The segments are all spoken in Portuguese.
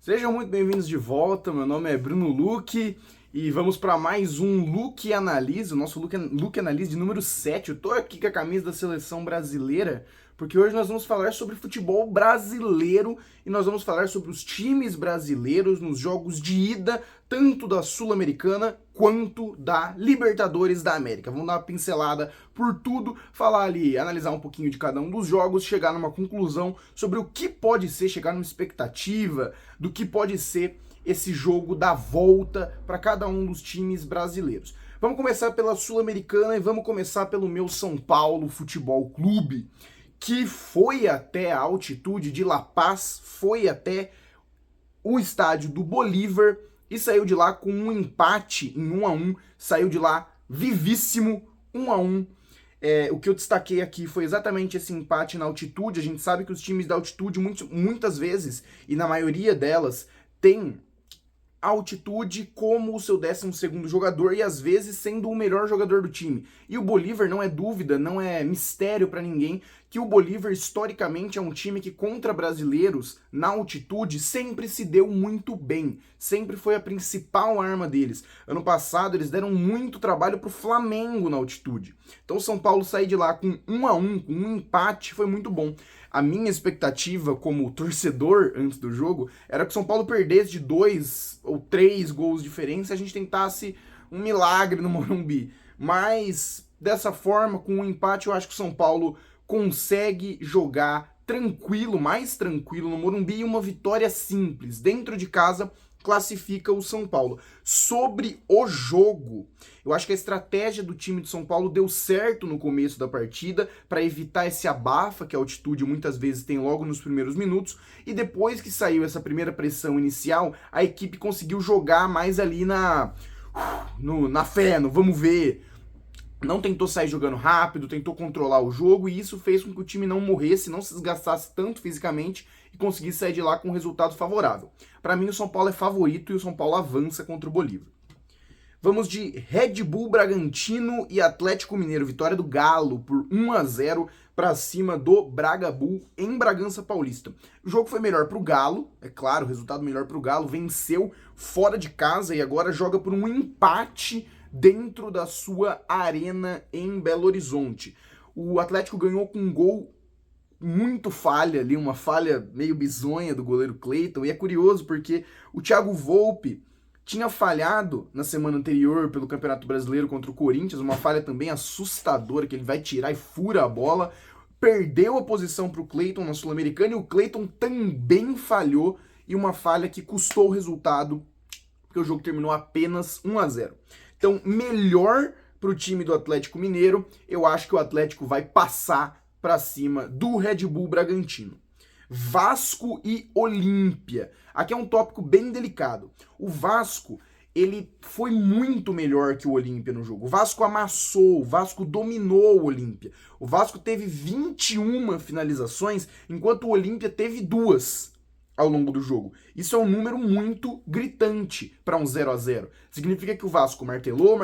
Sejam muito bem-vindos de volta, meu nome é Bruno Luque e vamos para mais um Luque Analise, o nosso Luque Analise de número 7. Eu tô aqui com a camisa da seleção brasileira porque hoje nós vamos falar sobre futebol brasileiro e nós vamos falar sobre os times brasileiros nos jogos de ida, tanto da Sul-Americana quanto da Libertadores da América. Vamos dar uma pincelada por tudo, falar ali, analisar um pouquinho de cada um dos jogos, chegar numa conclusão sobre o que pode ser, chegar numa expectativa do que pode ser esse jogo da volta para cada um dos times brasileiros. Vamos começar pela Sul-Americana e vamos começar pelo meu São Paulo Futebol Clube, que foi até a altitude de La Paz, foi até o estádio do Bolívar e saiu de lá com um empate em 1-1, saiu de lá vivíssimo, 1-1. O que eu destaquei aqui foi exatamente esse empate na altitude. A gente sabe que os times da altitude, muitas vezes, e na maioria delas, têm a altitude como o seu 12º jogador e às vezes sendo o melhor jogador do time. E o Bolívar, não é dúvida, não é mistério para ninguém que o Bolívar historicamente é um time que contra brasileiros na altitude sempre se deu muito bem, sempre foi a principal arma deles. Ano passado eles deram muito trabalho pro Flamengo na altitude. Então o São Paulo sair de lá com 1-1, com um empate, foi muito bom. A minha expectativa como torcedor antes do jogo era que o São Paulo perdesse de 2 ou 3 gols de diferença e a gente tentasse um milagre no Morumbi. Mas dessa forma, com um empate, eu acho que o São Paulo consegue jogar tranquilo, mais tranquilo no Morumbi, e uma vitória simples, dentro de casa, classifica o São Paulo. Sobre o jogo, eu acho que a estratégia do time de São Paulo deu certo no começo da partida para evitar esse abafa que a altitude muitas vezes tem logo nos primeiros minutos, e depois que saiu essa primeira pressão inicial, a equipe conseguiu jogar mais ali na fé, no vamos ver. Não tentou sair jogando rápido, tentou controlar o jogo, e isso fez com que o time não morresse, não se desgastasse tanto fisicamente e conseguisse sair de lá com um resultado favorável. Para mim, o São Paulo é favorito e o São Paulo avança contra o Bolívar. Vamos de Red Bull Bragantino e Atlético Mineiro. Vitória do Galo por 1-0 para cima do Braga Bull em Bragança Paulista. O jogo foi melhor para o Galo, é claro, o resultado melhor para o Galo. Venceu fora de casa e agora joga por um empate dentro da sua arena em Belo Horizonte. O Atlético ganhou com um gol muito falha ali, uma falha meio bizonha do goleiro Cleiton, e é curioso porque o Thiago Volpi tinha falhado na semana anterior pelo Campeonato Brasileiro contra o Corinthians, uma falha também assustadora, que ele vai tirar e fura a bola, perdeu a posição para o Cleiton na Sul-Americana, e o Cleiton também falhou, e uma falha que custou o resultado, porque o jogo terminou apenas 1-0. Então, melhor para o time do Atlético Mineiro, eu acho que o Atlético vai passar para cima do Red Bull Bragantino. Vasco e Olímpia. Aqui é um tópico bem delicado. O Vasco, ele foi muito melhor que o Olímpia no jogo. O Vasco amassou, o Vasco dominou o Olímpia. O Vasco teve 21 finalizações, enquanto o Olímpia teve 2 ao longo do jogo. Isso é um número muito gritante para um 0-0. Significa que o Vasco martelou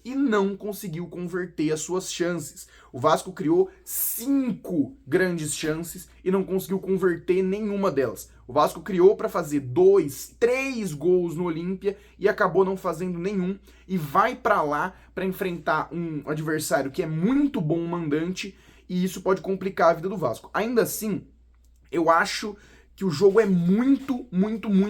e não conseguiu converter as suas chances. O Vasco criou 5 grandes chances e não conseguiu converter nenhuma delas. O Vasco criou para fazer 2, 3 gols no Olímpia e acabou não fazendo nenhum, e vai para lá para enfrentar um adversário que é muito bom mandante, e isso pode complicar a vida do Vasco. Ainda assim, eu acho que o jogo é muito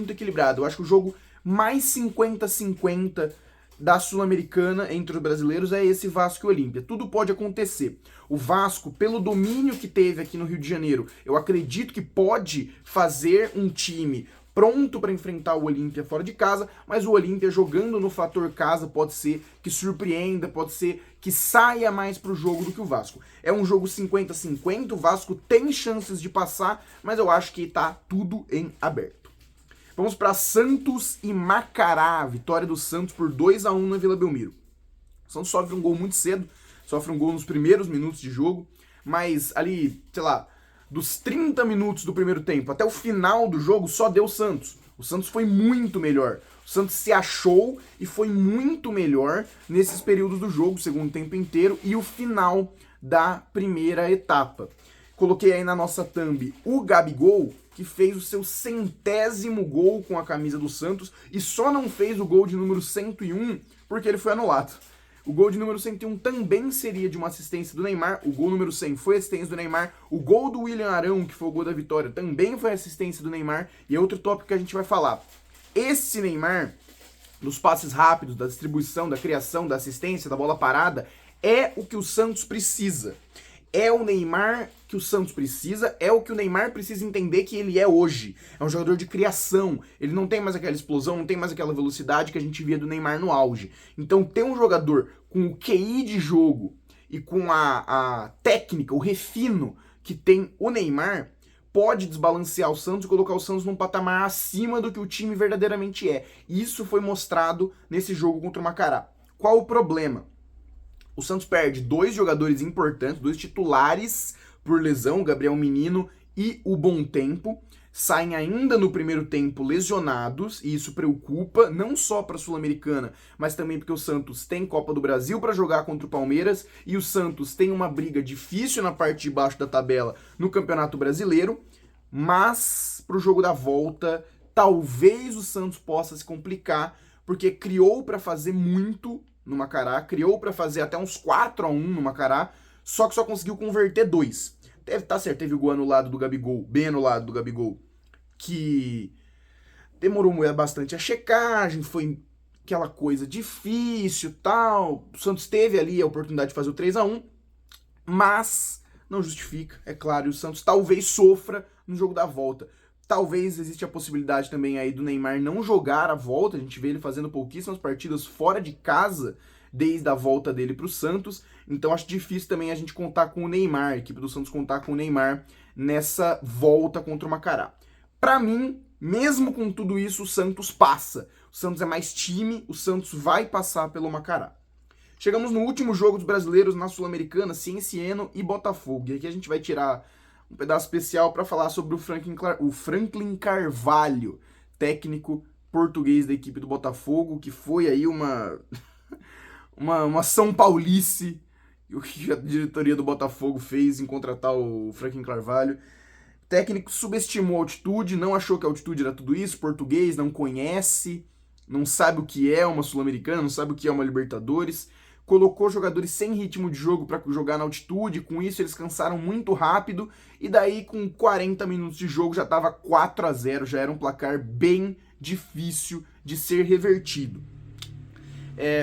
equilibrado. Eu acho que o jogo mais 50-50 da Sul-Americana entre os brasileiros é esse Vasco e Olímpia. Tudo pode acontecer. O Vasco, pelo domínio que teve aqui no Rio de Janeiro, eu acredito que pode fazer um time pronto para enfrentar o Olímpia fora de casa, mas o Olímpia jogando no fator casa pode ser que surpreenda, pode ser que saia mais pro jogo do que o Vasco. É um jogo 50-50, o Vasco tem chances de passar, mas eu acho que tá tudo em aberto. Vamos para Santos e Macará, vitória do Santos por 2-1 na Vila Belmiro. O Santos sofre um gol muito cedo, sofre um gol nos primeiros minutos de jogo, mas ali, sei lá, dos 30 minutos do primeiro tempo até o final do jogo, só deu o Santos. O Santos foi muito melhor. O Santos se achou e foi muito melhor nesses períodos do jogo, o segundo tempo inteiro e o final da primeira etapa. Coloquei aí na nossa thumb o Gabigol, que fez o seu 100º gol com a camisa do Santos e só não fez o gol de número 101 porque ele foi anulado. O gol de número 101 também seria de uma assistência do Neymar, o gol número 100 foi assistência do Neymar, o gol do William Arão, que foi o gol da vitória, também foi assistência do Neymar, e é outro tópico que a gente vai falar. Esse Neymar, dos passes rápidos, da distribuição, da criação, da assistência, da bola parada, é o que o Santos precisa. É o Neymar que o Santos precisa, é o que o Neymar precisa entender que ele é hoje. É um jogador de criação, ele não tem mais aquela explosão, não tem mais aquela velocidade que a gente via do Neymar no auge. Então ter um jogador com o QI de jogo e com a técnica, o refino que tem o Neymar, pode desbalancear o Santos e colocar o Santos num patamar acima do que o time verdadeiramente é. Isso foi mostrado nesse jogo contra o Macará. Qual o problema? O Santos perde 2 jogadores importantes, 2 titulares por lesão, o Gabriel Menino e o Bom Tempo. Saem ainda no primeiro tempo lesionados, e isso preocupa, não só para a Sul-Americana, mas também porque o Santos tem Copa do Brasil para jogar contra o Palmeiras, e o Santos tem uma briga difícil na parte de baixo da tabela no Campeonato Brasileiro, mas para o jogo da volta, talvez o Santos possa se complicar, porque criou para fazer muito no Macará, criou para fazer até uns 4-1 no Macará, só que só conseguiu converter 2. Tá certo, teve o gol anulado do Gabigol, bem anulado do Gabigol, que demorou bastante a checagem, foi aquela coisa difícil, tal. O Santos teve ali a oportunidade de fazer o 3-1, mas não justifica, é claro, e o Santos talvez sofra no jogo da volta. Talvez existe a possibilidade também aí do Neymar não jogar a volta, a gente vê ele fazendo pouquíssimas partidas fora de casa desde a volta dele para o Santos, então acho difícil também a gente contar com o Neymar, a equipe do Santos contar com o Neymar nessa volta contra o Macará. Para mim, mesmo com tudo isso, o Santos passa. O Santos é mais time, o Santos vai passar pelo Macará. Chegamos no último jogo dos brasileiros na Sul-Americana, Cienciano e Botafogo, e aqui a gente vai tirar um pedaço especial para falar sobre o Franklin Carvalho, técnico português da equipe do Botafogo, que foi aí uma São Paulice que a diretoria do Botafogo fez em contratar o Franklin Carvalho. O técnico subestimou a altitude, não achou que a altitude era tudo isso, português, não conhece, não sabe o que é uma Sul-Americana, não sabe o que é uma Libertadores, colocou jogadores sem ritmo de jogo para jogar na altitude, com isso eles cansaram muito rápido, e daí com 40 minutos de jogo já estava 4-0, já era um placar bem difícil de ser revertido.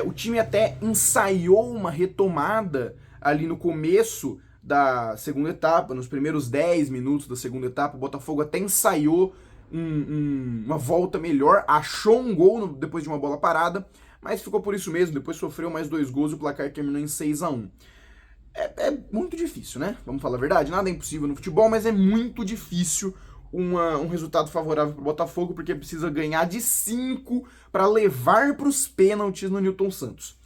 O time até ensaiou uma retomada ali no começo da segunda etapa, nos primeiros 10 minutos da segunda etapa, o Botafogo até ensaiou uma volta melhor, achou um gol depois de uma bola parada, mas ficou por isso mesmo, depois sofreu mais 2 gols e o placar terminou em 6-1. É muito difícil, né? Vamos falar a verdade, nada é impossível no futebol, mas é muito difícil um resultado favorável para o Botafogo, porque precisa ganhar de 5 para levar para os pênaltis no Newton Santos.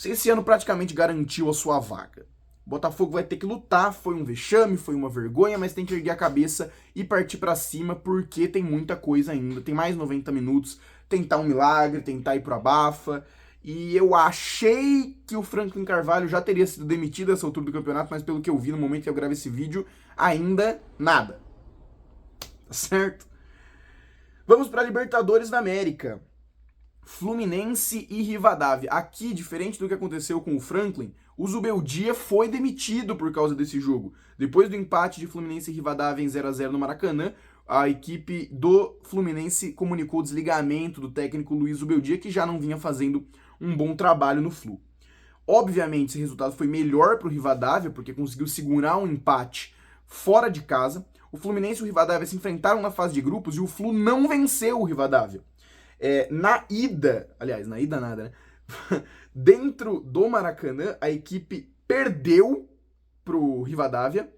Esse ano praticamente garantiu a sua vaga. O Botafogo vai ter que lutar, foi um vexame, foi uma vergonha, mas tem que erguer a cabeça e partir para cima, porque tem muita coisa ainda, tem mais 90 minutos, tentar um milagre, tentar ir pro abafa, e eu achei que o Franklin Carvalho já teria sido demitido a essa altura do campeonato, mas pelo que eu vi no momento que eu gravo esse vídeo, ainda nada. Tá certo? Vamos para a Libertadores da América. Fluminense e Rivadavia. Aqui, diferente do que aconteceu com o Franklin, o Zubeldia foi demitido por causa desse jogo. Depois do empate de Fluminense e Rivadavia em 0-0 no Maracanã, a equipe do Fluminense comunicou o desligamento do técnico Luiz Zubeldia, que já não vinha fazendo um bom trabalho no Flu. Obviamente, esse resultado foi melhor para o Rivadavia, porque conseguiu segurar um empate fora de casa. O Fluminense e o Rivadavia se enfrentaram na fase de grupos e o Flu não venceu o Rivadavia. Na ida nada, né? Dentro do Maracanã, a equipe perdeu pro Rivadavia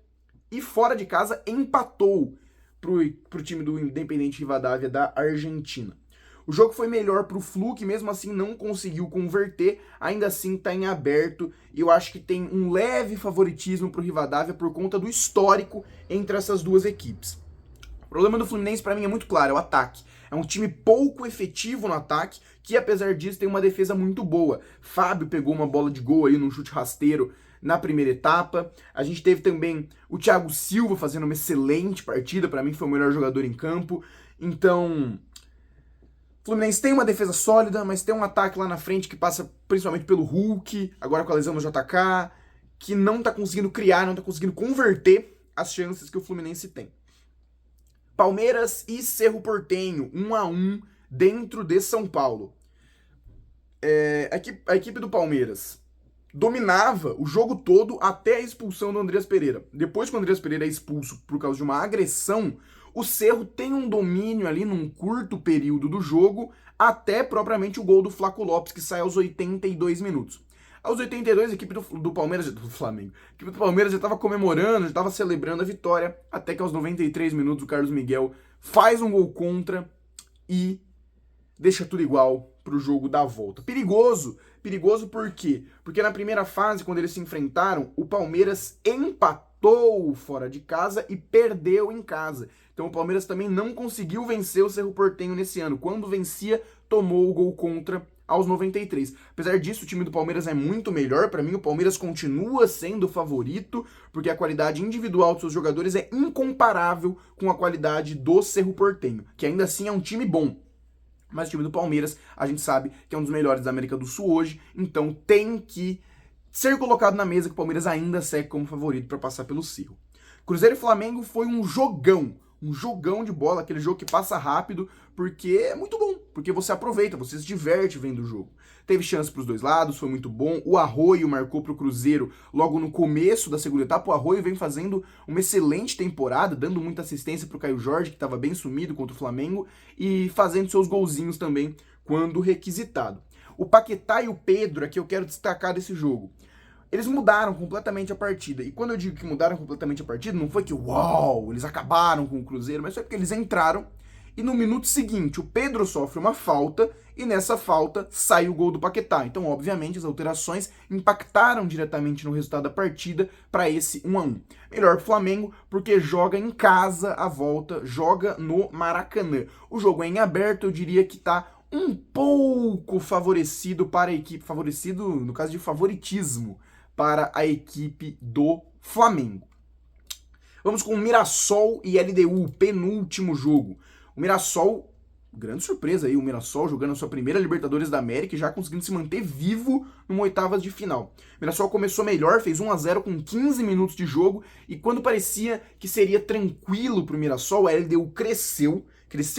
e fora de casa empatou pro time do Independente Rivadavia da Argentina. O jogo foi melhor pro Flu, que mesmo assim não conseguiu converter, ainda assim tá em aberto, e eu acho que tem um leve favoritismo pro Rivadavia por conta do histórico entre essas duas equipes. O problema do Fluminense para mim é muito claro, é o ataque. É um time pouco efetivo no ataque, que apesar disso tem uma defesa muito boa. Fábio pegou uma bola de gol aí num chute rasteiro na primeira etapa. A gente teve também o Thiago Silva fazendo uma excelente partida, para mim foi o melhor jogador em campo. Então, o Fluminense tem uma defesa sólida, mas tem um ataque lá na frente que passa principalmente pelo Hulk, agora com a lesão do JK, que não tá conseguindo criar, não tá conseguindo converter as chances que o Fluminense tem. Palmeiras e Cerro Porteño, 1-1 dentro de São Paulo. A equipe do Palmeiras dominava o jogo todo até a expulsão do Andreas Pereira. Depois que o Andreas Pereira é expulso por causa de uma agressão, o Cerro tem um domínio ali num curto período do jogo, até propriamente o gol do Flaco Lopes, que sai aos 82 minutos. Aos 82, a equipe do Palmeiras, do Flamengo, a equipe do Palmeiras já estava comemorando, já estava celebrando a vitória, até que aos 93 minutos o Carlos Miguel faz um gol contra e deixa tudo igual pro jogo da volta. Perigoso por quê? Porque na primeira fase, quando eles se enfrentaram, o Palmeiras empatou fora de casa e perdeu em casa. Então o Palmeiras também não conseguiu vencer o Cerro Porteño nesse ano. Quando vencia, tomou o gol contra aos 93. Apesar disso, o time do Palmeiras é muito melhor. Para mim, o Palmeiras continua sendo o favorito, porque a qualidade individual dos seus jogadores é incomparável com a qualidade do Cerro Porteño, que ainda assim é um time bom. Mas o time do Palmeiras, a gente sabe que é um dos melhores da América do Sul hoje, então tem que ser colocado na mesa que o Palmeiras ainda segue como favorito para passar pelo Cerro. Cruzeiro e Flamengo foi um jogão de bola, aquele jogo que passa rápido, porque é muito bom, porque você aproveita, você se diverte vendo o jogo. Teve chance para os dois lados, foi muito bom. O Arroio marcou para o Cruzeiro logo no começo da segunda etapa. O Arroio vem fazendo uma excelente temporada, dando muita assistência para o Caio Jorge, que estava bem sumido contra o Flamengo, e fazendo seus golzinhos também quando requisitado. O Paquetá e o Pedro, aqui eu quero destacar desse jogo. Eles mudaram completamente a partida. E quando eu digo que mudaram completamente a partida, não foi que, uau, eles acabaram com o Cruzeiro, mas foi porque eles entraram e no minuto seguinte o Pedro sofre uma falta e nessa falta sai o gol do Paquetá. Então, obviamente, as alterações impactaram diretamente no resultado da partida para esse 1-1. Melhor pro Flamengo, porque joga em casa a volta, joga no Maracanã. O jogo é em aberto, eu diria que tá um pouco favorecido para a equipe, favorecido no caso de favoritismo, para a equipe do Flamengo. Vamos com o Mirassol e LDU, penúltimo jogo. O Mirassol, grande surpresa aí, o Mirassol jogando a sua primeira Libertadores da América e já conseguindo se manter vivo numa oitavas de final. O Mirassol começou melhor, fez 1-0 com 15 minutos de jogo e quando parecia que seria tranquilo para o Mirassol, a LDU cresceu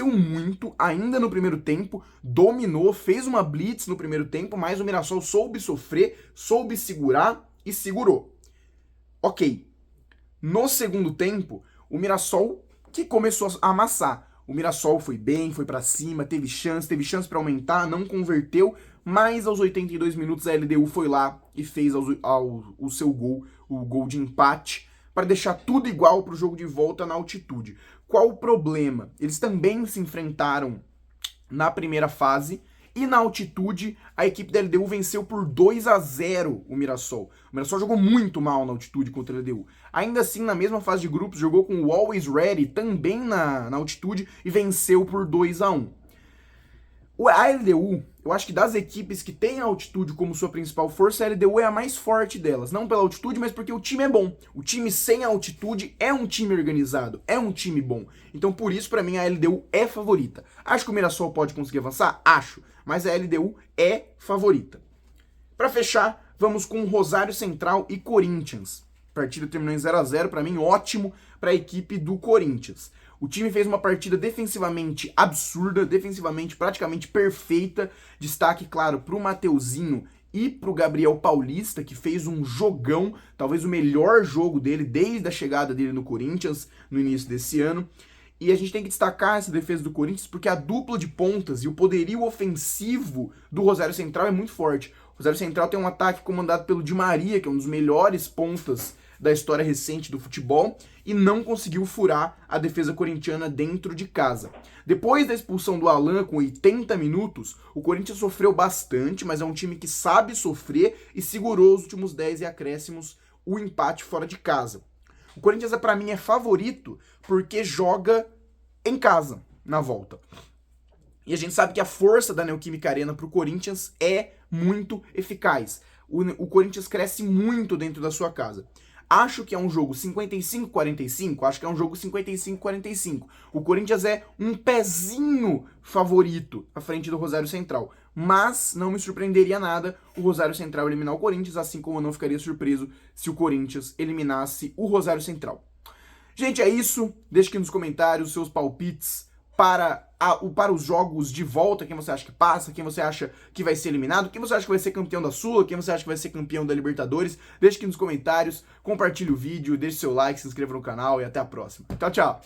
muito, ainda no primeiro tempo, dominou, fez uma blitz no primeiro tempo, mas o Mirassol soube sofrer, soube segurar e segurou. Ok. No segundo tempo, o Mirassol que começou a amassar. O Mirassol foi bem, foi pra cima, teve chance para aumentar, não converteu, mas aos 82 minutos a LDU foi lá e fez o seu gol, o gol de empate, para deixar tudo igual para o jogo de volta na altitude. Qual o problema? Eles também se enfrentaram na primeira fase e na altitude a equipe da LDU venceu por 2-0 o Mirassol. O Mirassol jogou muito mal na altitude contra a LDU. Ainda assim, na mesma fase de grupos, jogou com o Always Ready também na altitude e venceu por 2-1. A LDU, eu acho que das equipes que tem a altitude como sua principal força, a LDU é a mais forte delas. Não pela altitude, mas porque o time é bom. O time sem altitude é um time organizado, é um time bom. Então, por isso, pra mim, a LDU é favorita. Acho que o Mirassol pode conseguir avançar? Acho. Mas a LDU é favorita. Pra fechar, vamos com Rosário Central e Corinthians. A partida terminou em 0-0, pra mim, ótimo pra equipe do Corinthians. O time fez uma partida defensivamente absurda, defensivamente praticamente perfeita. Destaque, claro, pro Mateuzinho e pro Gabriel Paulista, que fez um jogão, talvez o melhor jogo dele desde a chegada dele no Corinthians no início desse ano. E a gente tem que destacar essa defesa do Corinthians porque a dupla de pontas e o poderio ofensivo do Rosário Central é muito forte. O Rosário Central tem um ataque comandado pelo Di Maria, que é um dos melhores pontas da história recente do futebol, e não conseguiu furar a defesa corintiana dentro de casa. Depois da expulsão do Alan com 80 minutos, o Corinthians sofreu bastante, mas é um time que sabe sofrer e segurou os últimos 10 e acréscimos o empate fora de casa. O Corinthians, para mim, é favorito porque joga em casa na volta. E a gente sabe que a força da Neoquímica Arena para o Corinthians é muito eficaz. o Corinthians cresce muito dentro da sua casa. Acho que é um jogo 55-45, acho que é um jogo 55-45. O Corinthians é um pezinho favorito à frente do Rosário Central, mas não me surpreenderia nada o Rosário Central eliminar o Corinthians, assim como eu não ficaria surpreso se o Corinthians eliminasse o Rosário Central. Gente, é isso. Deixe aqui nos comentários os seus palpites para os jogos de volta, quem você acha que passa, quem você acha que vai ser eliminado, quem você acha que vai ser campeão da Sula, quem você acha que vai ser campeão da Libertadores. Deixe aqui nos comentários, compartilhe o vídeo, deixe seu like, se inscreva no canal e até a próxima. Tchau, tchau!